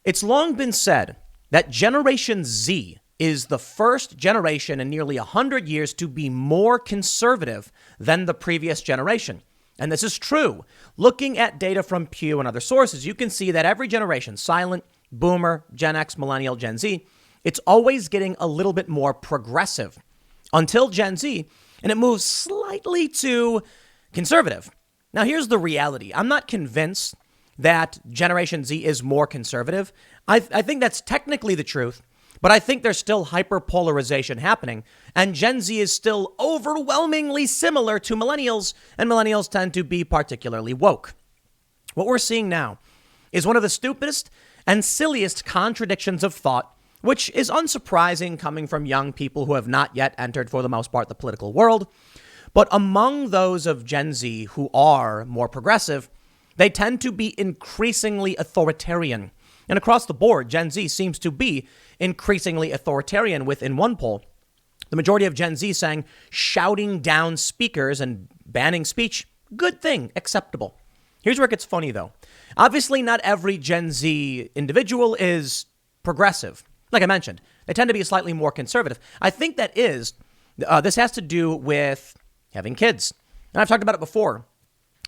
It's long been said that Generation Z is the first generation in nearly 100 years to be more conservative than the previous generation. And this is true. Looking at data from Pew and other sources, you can see that every generation, silent, boomer, Gen X, millennial, Gen Z, it's always getting a little bit more progressive until Gen Z, and it moves slightly to conservative. Now, here's the reality. I'm not convinced that Generation Z is more conservative. I think that's technically the truth, but I think there's still hyperpolarization happening, and Gen Z is still overwhelmingly similar to millennials, and millennials tend to be particularly woke. What we're seeing now is one of the stupidest and silliest contradictions of thought, which is unsurprising coming from young people who have not yet entered, for the most part, the political world. But among those of Gen Z who are more progressive, they tend to be increasingly authoritarian. And across the board, Gen Z seems to be increasingly authoritarian. Within one poll, the majority of Gen Z saying shouting down speakers and banning speech, good thing, acceptable. Here's where it gets funny, though. Obviously, not every Gen Z individual is progressive. Like I mentioned, they tend to be slightly more conservative. I think this has to do with having kids. And I've talked about it before.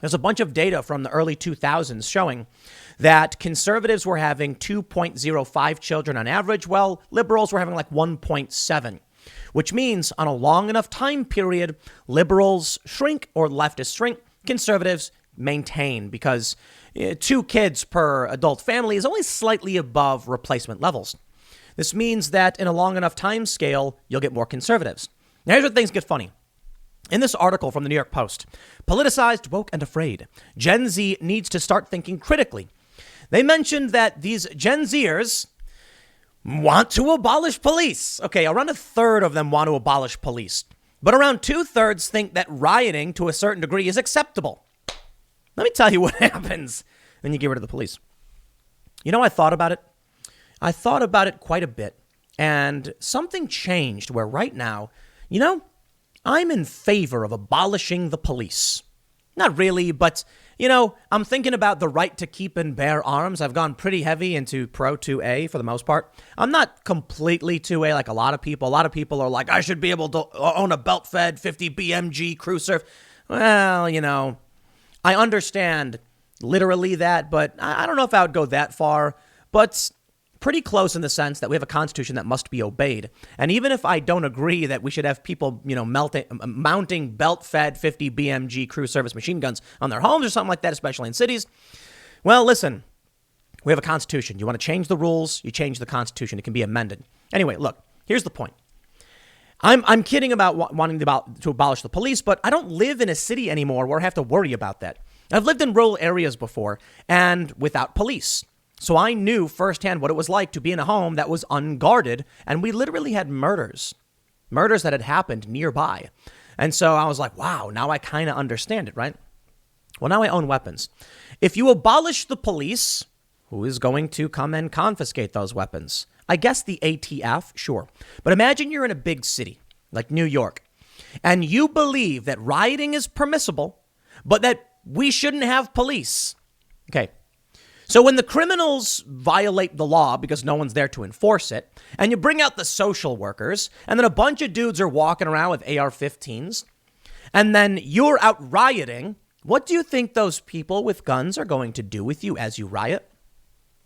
There's a bunch of data from the early 2000s showing that conservatives were having 2.05 children on average, while liberals were having like 1.7, which means on a long enough time period, liberals shrink or leftists shrink, conservatives maintain, because 2 kids per adult family is only slightly above replacement levels. This means that in a long enough time scale, you'll get more conservatives. Now, here's where things get funny. In this article from the New York Post, politicized, woke, and afraid, Gen Z needs to start thinking critically. They mentioned that these Gen Zers want to abolish police. Okay, around a third of them want to abolish police, but around 2/3 think that rioting to a certain degree is acceptable. Let me tell you what happens when you get rid of the police. I thought about it. I thought about it quite a bit, and something changed where right now, I'm in favor of abolishing the police. Not really, but, I'm thinking about the right to keep and bear arms. I've gone pretty heavy into pro 2A for the most part. I'm not completely 2A like a lot of people. A lot of people are like, I should be able to own a belt-fed 50 BMG cruiser. Well, I understand literally that, but I don't know if I would go that far. But pretty close in the sense that we have a constitution that must be obeyed. And even if I don't agree that we should have people, mounting belt-fed 50 BMG crew service machine guns on their homes or something like that, especially in cities, well, listen, we have a constitution. You want to change the rules, you change the constitution. It can be amended. Anyway, look, here's the point. I'm kidding about wanting to abolish the police, but I don't live in a city anymore where I have to worry about that. I've lived in rural areas before and without police. So I knew firsthand what it was like to be in a home that was unguarded, and we literally had murders that had happened nearby. And so I was like, wow, now I kind of understand it, right? Well, now I own weapons. If you abolish the police, who is going to come and confiscate those weapons? I guess the ATF, sure. But imagine you're in a big city like New York, and you believe that rioting is permissible, but that we shouldn't have police. Okay. So when the criminals violate the law because no one's there to enforce it, and you bring out the social workers, and then a bunch of dudes are walking around with AR-15s, and then you're out rioting, what do you think those people with guns are going to do with you as you riot?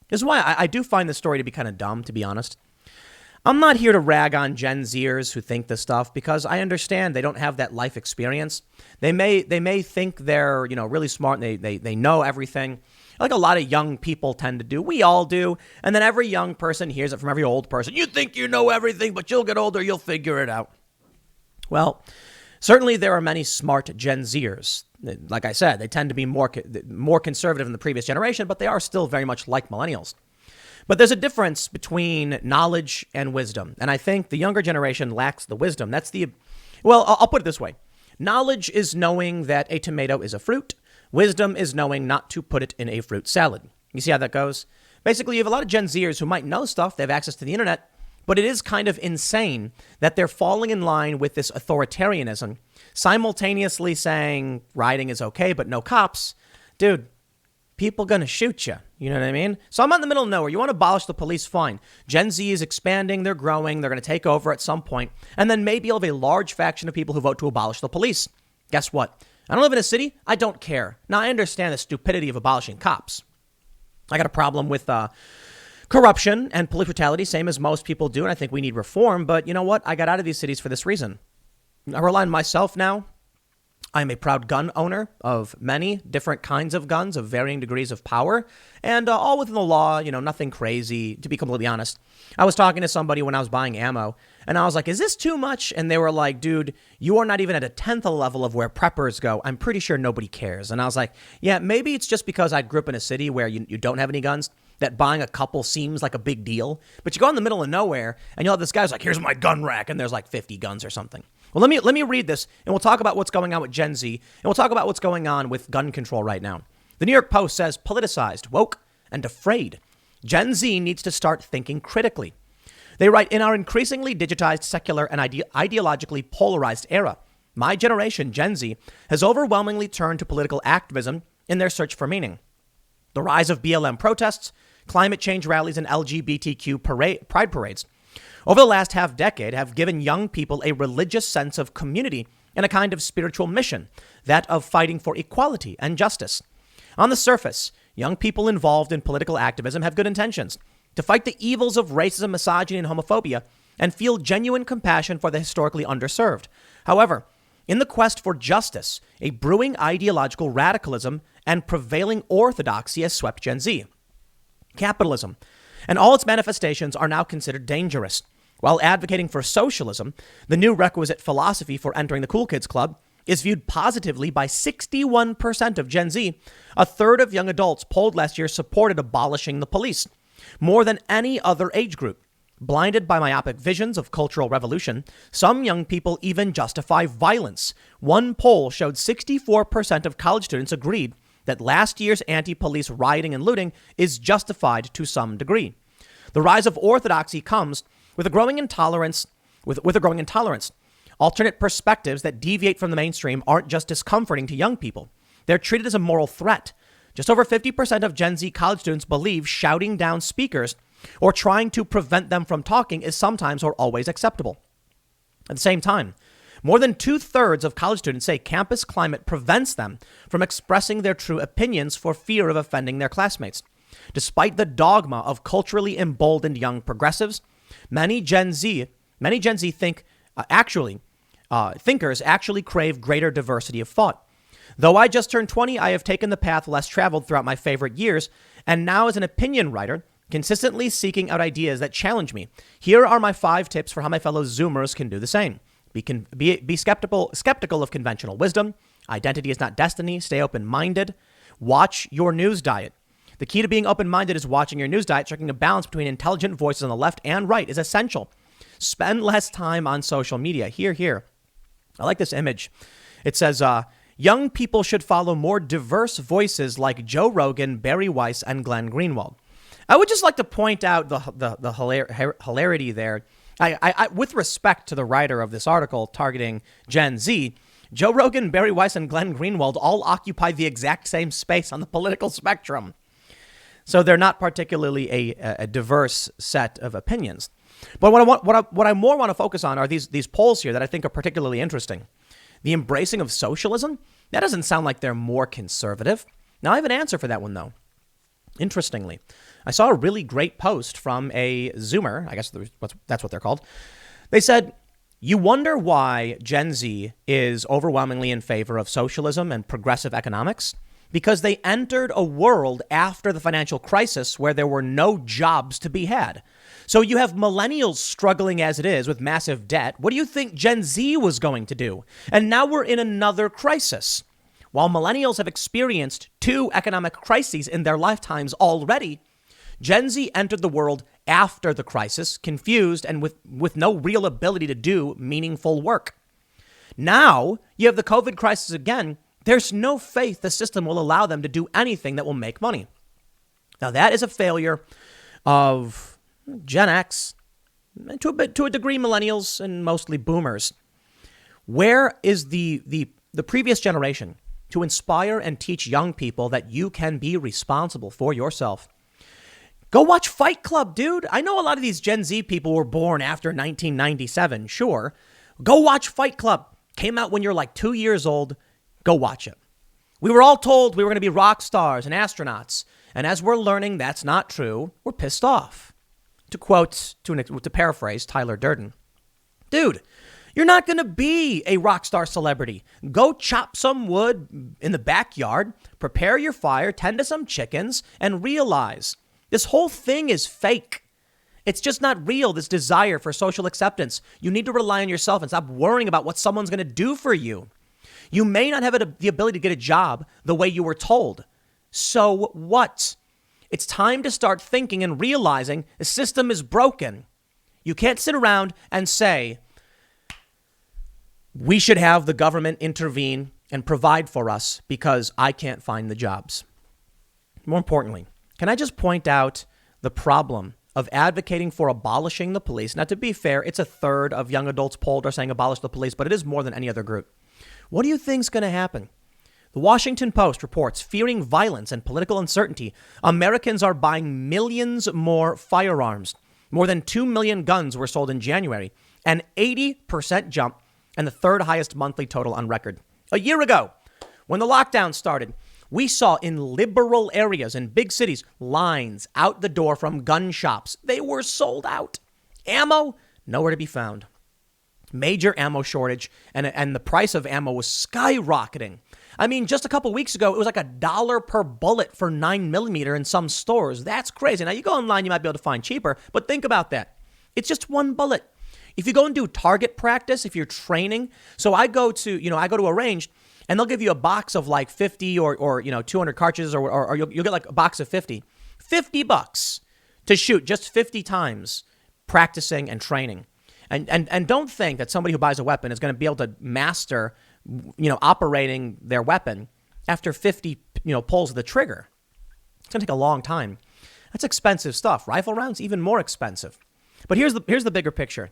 This is why I do find this story to be kind of dumb, to be honest. I'm not here to rag on Gen Zers who think this stuff, because I understand they don't have that life experience. They may think they're, really smart and they know everything, like a lot of young people tend to do. We all do. And then every young person hears it from every old person. You think you know everything, but you'll get older, you'll figure it out. Well, certainly there are many smart Gen Zers. Like I said, they tend to be more conservative than the previous generation, but they are still very much like millennials. But there's a difference between knowledge and wisdom. And I think the younger generation lacks the wisdom. I'll put it this way. Knowledge is knowing that a tomato is a fruit. Wisdom is knowing not to put it in a fruit salad. You see how that goes? Basically, you have a lot of Gen Zers who might know stuff. They have access to the internet, but it is kind of insane that they're falling in line with this authoritarianism, simultaneously saying rioting is okay, but no cops. Dude, people going to shoot you. You know what I mean? So I'm out in the middle of nowhere. You want to abolish the police? Fine. Gen Z is expanding. They're growing. They're going to take over at some point. And then maybe you'll have a large faction of people who vote to abolish the police. Guess what? I don't live in a city. I don't care. Now, I understand the stupidity of abolishing cops. I got a problem with corruption and police brutality, same as most people do. And I think we need reform. But you know what? I got out of these cities for this reason. I rely on myself now. I'm a proud gun owner of many different kinds of guns of varying degrees of power and all within the law, nothing crazy, to be completely honest. I was talking to somebody when I was buying ammo and I was like, is this too much? And they were like, dude, you are not even at a 10th level of where preppers go. I'm pretty sure nobody cares. And I was like, yeah, maybe it's just because I grew up in a city where you don't have any guns that buying a couple seems like a big deal. But you go in the middle of nowhere and you'll have this guy's like, here's my gun rack. And there's like 50 guns or something. Well, let me read this, and we'll talk about what's going on with Gen Z, and we'll talk about what's going on with gun control right now. The New York Post says, politicized, woke, and afraid. Gen Z needs to start thinking critically. They write, in our increasingly digitized, secular, and ideologically polarized era, my generation, Gen Z, has overwhelmingly turned to political activism in their search for meaning. The rise of BLM protests, climate change rallies, and LGBTQ pride parades over the last half decade have given young people a religious sense of community and a kind of spiritual mission, that of fighting for equality and justice. On the surface, young people involved in political activism have good intentions to fight the evils of racism, misogyny, and homophobia, and feel genuine compassion for the historically underserved. However, in the quest for justice, a brewing ideological radicalism and prevailing orthodoxy has swept Gen Z. Capitalism and all its manifestations are now considered dangerous. While advocating for socialism, the new requisite philosophy for entering the cool kids club, is viewed positively by 61% of Gen Z. A third of young adults polled last year supported abolishing the police, more than any other age group. Blinded by myopic visions of cultural revolution, some young people even justify violence. One poll showed 64% of college students agreed that last year's anti-police rioting and looting is justified to some degree. The rise of orthodoxy comes with a growing intolerance. Alternate perspectives that deviate from the mainstream aren't just discomforting to young people. They're treated as a moral threat. Just over 50% of Gen Z college students believe shouting down speakers or trying to prevent them from talking is sometimes or always acceptable. At the same time, more than 2/3 of college students say campus climate prevents them from expressing their true opinions for fear of offending their classmates. Despite the dogma of culturally emboldened young progressives, many Gen Z thinkers actually crave greater diversity of thought. Though I just turned 20, I have taken the path less traveled throughout my favorite years, and now as an opinion writer, consistently seeking out ideas that challenge me. Here are my 5 tips for how my fellow Zoomers can do the same. Be skeptical of conventional wisdom. Identity is not destiny. Stay open-minded. Watch your news diet. The key to being open-minded is watching your news diet. Striking a balance between intelligent voices on the left and right is essential. Spend less time on social media. Here. I like this image. It says, young people should follow more diverse voices like Joe Rogan, Barry Weiss, and Glenn Greenwald. I would just like to point out the hilarity there. I with respect to the writer of this article targeting Gen Z, Joe Rogan, Barry Weiss, and Glenn Greenwald all occupy the exact same space on the political spectrum. So they're not particularly a diverse set of opinions. But what I more want to focus on are these polls here that I think are particularly interesting. The embracing of socialism, that doesn't sound like they're more conservative. Now, I have an answer for that one, though. Interestingly, I saw a really great post from a Zoomer. I guess that's what they're called. They said, you wonder why Gen Z is overwhelmingly in favor of socialism and progressive economics? Because they entered a world after the financial crisis where there were no jobs to be had. So you have millennials struggling as it is with massive debt. What do you think Gen Z was going to do? And now we're in another crisis. While millennials have experienced 2 economic crises in their lifetimes already, Gen Z entered the world after the crisis, confused and with no real ability to do meaningful work. Now you have the COVID crisis again. There's no faith the system will allow them to do anything that will make money. Now that is a failure of Gen X, to a degree millennials, and mostly boomers. Where is the previous generation to inspire and teach young people that you can be responsible for yourself. Go watch Fight Club, dude. I know a lot of these Gen Z people were born after 1997, sure. Go watch Fight Club. Came out when you're like 2 years old. Go watch it. We were all told we were going to be rock stars and astronauts. And as we're learning that's not true, we're pissed off. To paraphrase Tyler Durden. Dude, you're not going to be a rock star celebrity. Go chop some wood in the backyard, prepare your fire, tend to some chickens, and realize this whole thing is fake. It's just not real, this desire for social acceptance. You need to rely on yourself and stop worrying about what someone's going to do for you. You may not have the ability to get a job the way you were told. So what? It's time to start thinking and realizing the system is broken. You can't sit around and say, we should have the government intervene and provide for us because I can't find the jobs. More importantly, can I just point out the problem of advocating for abolishing the police? Now, to be fair, it's a third of young adults polled are saying abolish the police, but it is more than any other group. What do you think's going to happen? The Washington Post reports, fearing violence and political uncertainty, Americans are buying millions more firearms. More than 2 million guns were sold in January, an 80% jump and the third highest monthly total on record. A year ago, when the lockdown started, we saw in liberal areas in big cities lines out the door from gun shops. They were sold out. Ammo, nowhere to be found. Major ammo shortage, and the price of ammo was skyrocketing. I mean, just a couple weeks ago, it was like $1 per bullet for 9mm in some stores. That's crazy. Now, you go online, you might be able to find cheaper, but think about that. It's just one bullet. If you go and do target practice, if you're training, so I go to a range and they'll give you a box of like 50 or 200 cartridges or you'll get like a box of 50 $50 to shoot just 50 times practicing and training. And don't think that somebody who buys a weapon is going to be able to master, operating their weapon after 50, pulls of the trigger. It's going to take a long time. That's expensive stuff. Rifle rounds, even more expensive. But here's the bigger picture.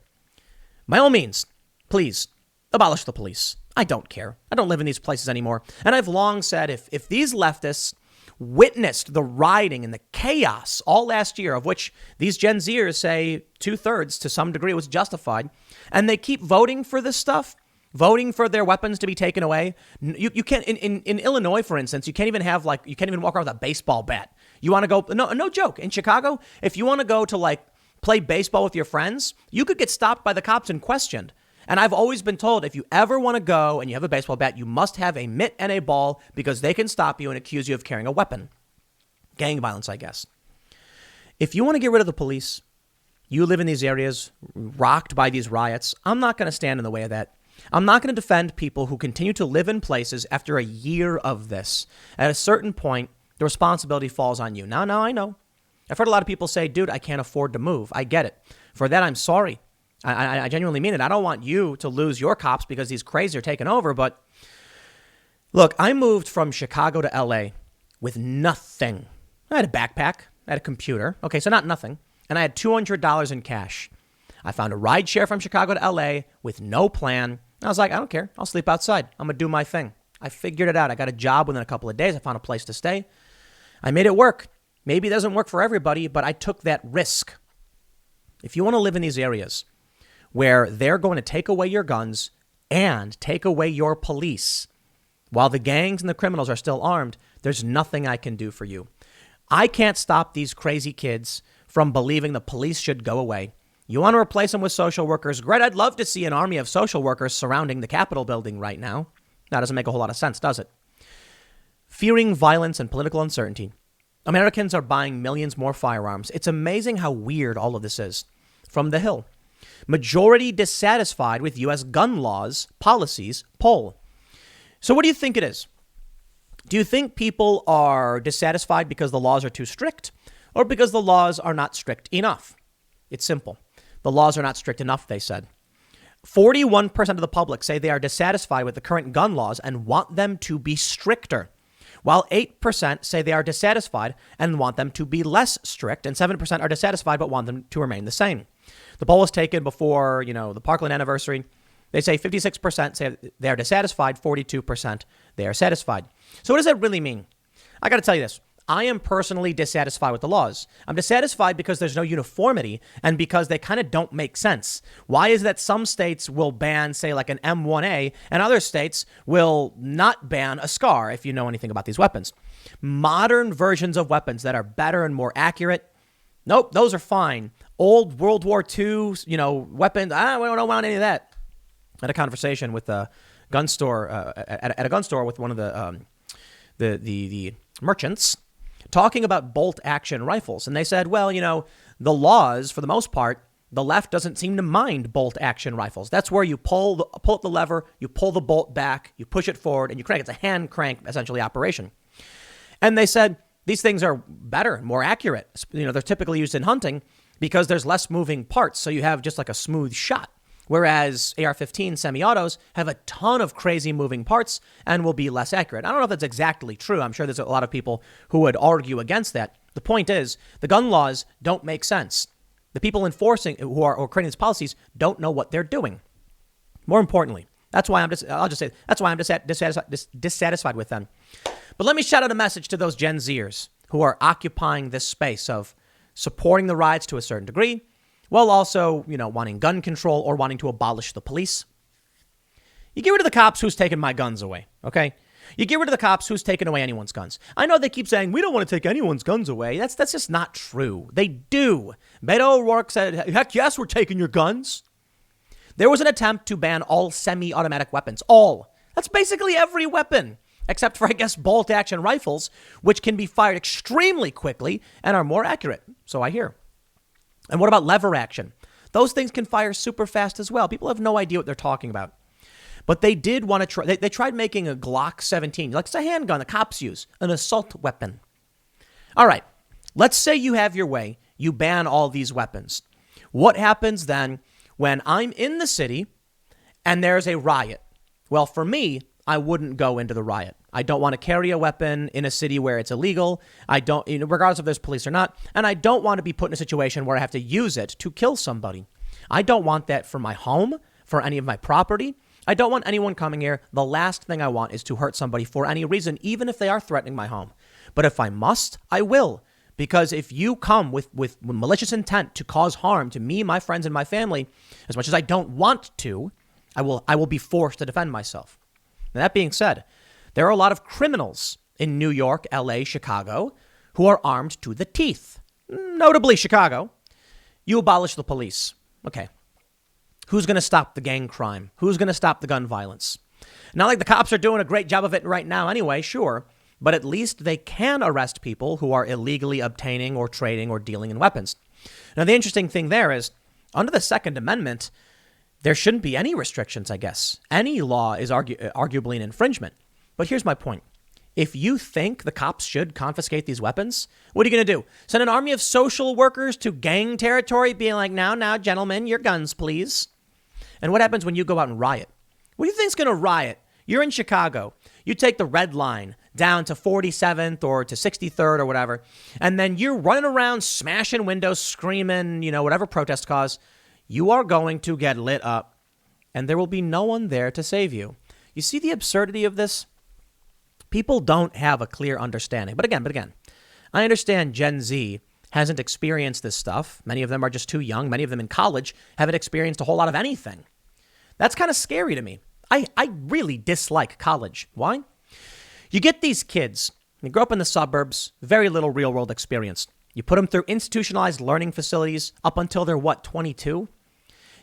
By all means, please, abolish the police. I don't care. I don't live in these places anymore. And I've long said if these leftists witnessed the rioting and the chaos all last year, of which these Gen Zers say 2/3 to some degree was justified, and they keep voting for this stuff, voting for their weapons to be taken away. You can't, in Illinois, for instance, you can't even walk around with a baseball bat. You want to go, no joke, in Chicago, if you want to go to play baseball with your friends, you could get stopped by the cops and questioned. And I've always been told if you ever want to go and you have a baseball bat, you must have a mitt and a ball because they can stop you and accuse you of carrying a weapon. Gang violence, I guess. If you want to get rid of the police, you live in these areas rocked by these riots, I'm not going to stand in the way of that. I'm not going to defend people who continue to live in places after a year of this. At a certain point, the responsibility falls on you. Now, I know. I've heard a lot of people say, dude, I can't afford to move. I get it. For that, I'm sorry. I genuinely mean it. I don't want you to lose your cops because these crazies are taking over. But look, I moved from Chicago to LA with nothing. I had a backpack. I had a computer. Okay, so not nothing. And I had $200 in cash. I found a ride share from Chicago to LA with no plan. I was like, I don't care. I'll sleep outside. I'm going to do my thing. I figured it out. I got a job within a couple of days. I found a place to stay. I made it work. Maybe it doesn't work for everybody, but I took that risk. If you want to live in these areas where they're going to take away your guns and take away your police while the gangs and the criminals are still armed, there's nothing I can do for you. I can't stop these crazy kids from believing the police should go away. You want to replace them with social workers? Great. I'd love to see an army of social workers surrounding the Capitol building right now. That doesn't make a whole lot of sense, does it? Fearing violence and political uncertainty, Americans are buying millions more firearms. It's amazing how weird all of this is. From The Hill, majority dissatisfied with U.S. gun laws, policies, poll. So what do you think it is? Do you think people are dissatisfied because the laws are too strict or because the laws are not strict enough? It's simple. The laws are not strict enough, they said. 41% of the public say they are dissatisfied with the current gun laws and want them to be stricter, while 8% say they are dissatisfied and want them to be less strict, and 7% are dissatisfied but want them to remain the same. The poll was taken before, the Parkland anniversary. They say 56% say they are dissatisfied, 42% they are satisfied. So what does that really mean? I got to tell you this. I am personally dissatisfied with the laws. I'm dissatisfied because there's no uniformity and because they kind of don't make sense. Why is it that some states will ban, say, like an M1A, and other states will not ban a SCAR, if you know anything about these weapons? Modern versions of weapons that are better and more accurate, nope, those are fine. Old World War II, weapons, we don't want any of that. I had a conversation with a gun store, at a gun store with one of the merchants, talking about bolt action rifles. And they said, well, the laws, for the most part, the left doesn't seem to mind bolt action rifles. That's where you pull up the lever, you pull the bolt back, you push it forward, and you crank. It's a hand crank, essentially, operation. And they said these things are better, more accurate. They're typically used in hunting because there's less moving parts. So you have just like a smooth shot. Whereas AR-15 semi-autos have a ton of crazy moving parts and will be less accurate. I don't know if that's exactly true. I'm sure there's a lot of people who would argue against that. The point is, the gun laws don't make sense. The people enforcing who are creating these policies don't know what they're doing. More importantly, that's why I'm dissatisfied with them. But let me shout out a message to those Gen Zers who are occupying this space of supporting the riots to a certain degree, while also, wanting gun control or wanting to abolish the police. You get rid of the cops, who's taking my guns away, okay? You get rid of the cops, who's taking away anyone's guns. I know they keep saying, we don't want to take anyone's guns away. That's just not true. They do. Beto O'Rourke said, heck yes, we're taking your guns. There was an attempt to ban all semi-automatic weapons. All. That's basically every weapon, except for, I guess, bolt-action rifles, which can be fired extremely quickly and are more accurate. So I hear. And what about lever action? Those things can fire super fast as well. People have no idea what they're talking about. But they did want to try. They tried making a Glock 17, like it's a handgun the cops use, an assault weapon. All right. Let's say you have your way. You ban all these weapons. What happens then when I'm in the city and there's a riot? Well, for me, I wouldn't go into the riot. I don't want to carry a weapon in a city where it's illegal. I don't, regardless if there's police or not. And I don't want to be put in a situation where I have to use it to kill somebody. I don't want that for my home, for any of my property. I don't want anyone coming here. The last thing I want is to hurt somebody for any reason, even if they are threatening my home. But if I must, I will. Because if you come with malicious intent to cause harm to me, my friends, and my family, as much as I don't want to, I will be forced to defend myself. Now, that being said, there are a lot of criminals in New York, LA, Chicago, who are armed to the teeth. Notably Chicago. You abolish the police. Okay. Who's going to stop the gang crime? Who's going to stop the gun violence? Not like the cops are doing a great job of it right now anyway, sure. But at least they can arrest people who are illegally obtaining or trading or dealing in weapons. Now, the interesting thing there is, under the Second Amendment, there shouldn't be any restrictions, I guess. Any law is arguably an infringement. But here's my point. If you think the cops should confiscate these weapons, what are you going to do? Send an army of social workers to gang territory being like, now, gentlemen, your guns, please. And what happens when you go out and riot? What do you think's going to riot? You're in Chicago. You take the red line down to 47th or to 63rd or whatever. And then you're running around smashing windows, screaming, whatever protest cause. You are going to get lit up and there will be no one there to save you. You see the absurdity of this? People don't have a clear understanding. But again, I understand Gen Z hasn't experienced this stuff. Many of them are just too young. Many of them in college haven't experienced a whole lot of anything. That's kind of scary to me. I really dislike college. Why? You get these kids, they grow up in the suburbs, very little real world experience. You put them through institutionalized learning facilities up until they're 22?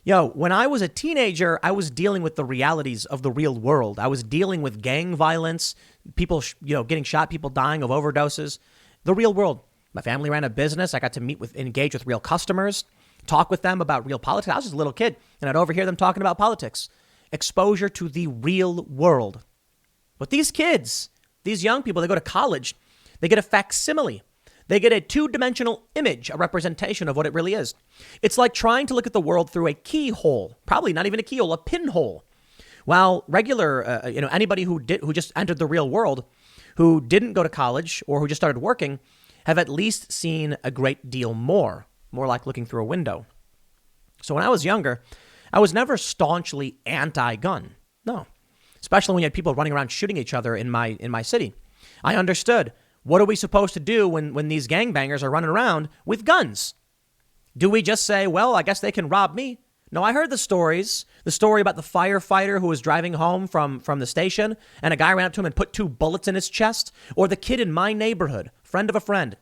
When I was a teenager, I was dealing with the realities of the real world. I was dealing with gang violence, people, getting shot, people dying of overdoses, the real world. My family ran a business. I got to engage with real customers, talk with them about real politics. I was just a little kid and I'd overhear them talking about politics. Exposure to the real world. But these kids, these young people, they go to college, they get a facsimile. They get a two-dimensional image, a representation of what it really is. It's like trying to look at the world through a keyhole, probably not even a keyhole, a pinhole. While regular, anybody who just entered the real world, who didn't go to college or who just started working, have at least seen a great deal more like looking through a window. So when I was younger, I was never staunchly anti-gun. No. Especially when you had people running around shooting each other in my city. I understood. What are we supposed to do when these gangbangers are running around with guns? Do we just say, well, I guess they can rob me? No, I heard the stories. The story about the firefighter who was driving home from the station and a guy ran up to him and put 2 bullets in his chest. Or the kid in my neighborhood, friend of a friend,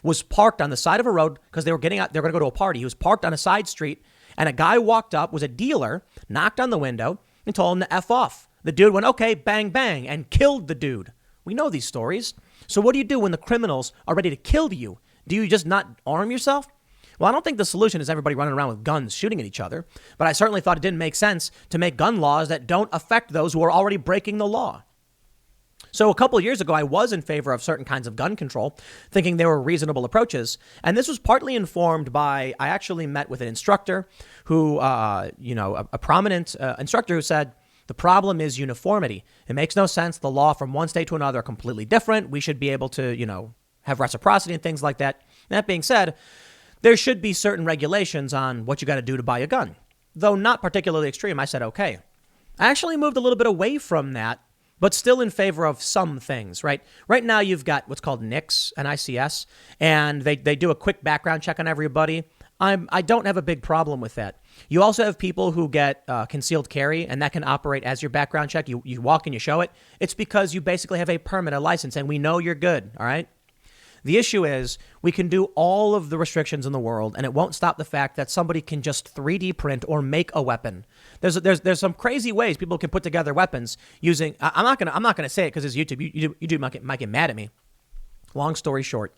was parked on the side of a road because they were getting out. They were going to go to a party. He was parked on a side street and a guy walked up, was a dealer, knocked on the window and told him to F off. The dude went, okay, bang, bang, and killed the dude. We know these stories. So what do you do when the criminals are ready to kill you? Do you just not arm yourself? Well, I don't think the solution is everybody running around with guns shooting at each other, but I certainly thought it didn't make sense to make gun laws that don't affect those who are already breaking the law. So a couple of years ago, I was in favor of certain kinds of gun control, thinking they were reasonable approaches. And this was partly informed by, I actually met with an instructor who, a prominent instructor who said, the problem is uniformity. It makes no sense. The law from one state to another are completely different. We should be able to, have reciprocity and things like that. That being said, there should be certain regulations on what you got to do to buy a gun, though not particularly extreme. I said, okay. I actually moved a little bit away from that, but still in favor of some things, right? Right now, you've got what's called NICS and ICS, and they do a quick background check on everybody. I don't have a big problem with that. You also have people who get concealed carry, and that can operate as your background check. You walk and you show it. It's because you basically have a permit, a license, and we know you're good, all right? The issue is we can do all of the restrictions in the world, and it won't stop the fact that somebody can just 3D print or make a weapon. There's some crazy ways people can put together weapons using. I'm not gonna say it because it's YouTube. You might get mad at me. Long story short,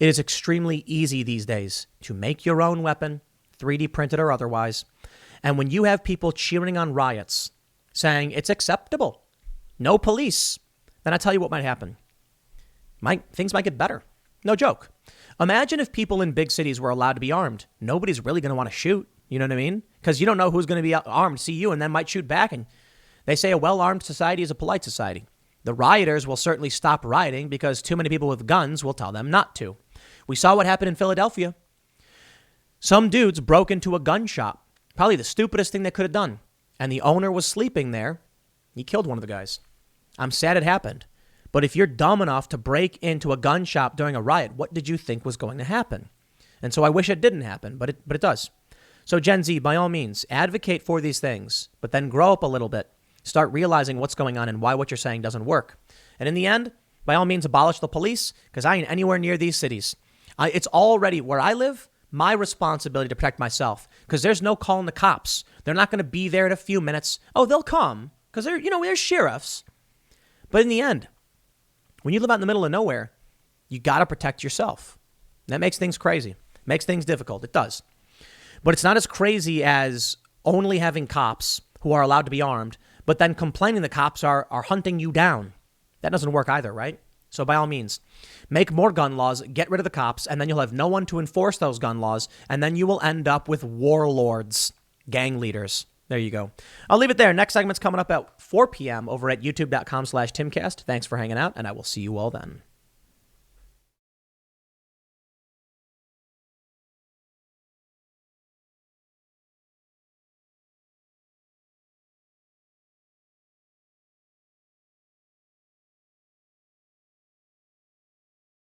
it is extremely easy these days to make your own weapon, 3D printed or otherwise. And when you have people cheering on riots, saying it's acceptable, no police, then I tell you what might happen. Things might get better. No joke. Imagine if people in big cities were allowed to be armed. Nobody's really going to want to shoot. You know what I mean? Because you don't know who's going to be armed, see you, and then might shoot back. And they say a well-armed society is a polite society. The rioters will certainly stop rioting because too many people with guns will tell them not to. We saw what happened in Philadelphia. Some dudes broke into a gun shop. Probably the stupidest thing they could have done. And the owner was sleeping there. He killed one of the guys. I'm sad it happened. But if you're dumb enough to break into a gun shop during a riot, what did you think was going to happen? And so I wish it didn't happen, but it does. So Gen Z, by all means, advocate for these things, but then grow up a little bit. Start realizing what's going on and why what you're saying doesn't work. And in the end, by all means, abolish the police, because I ain't anywhere near these cities. It's already where I live, my responsibility to protect myself, because there's no calling the cops. They're not going to be there in a few minutes. Oh, they'll come, because they're sheriffs. But in the end, when you live out in the middle of nowhere, you got to protect yourself. That makes things crazy, makes things difficult. It does. But it's not as crazy as only having cops who are allowed to be armed, but then complaining the cops are hunting you down. That doesn't work either, right? So by all means, make more gun laws, get rid of the cops, and then you'll have no one to enforce those gun laws, and then you will end up with warlords, gang leaders. There you go. I'll leave it there. Next segment's coming up at 4 p.m. over at youtube.com/Timcast. Thanks for hanging out, and I will see you all then.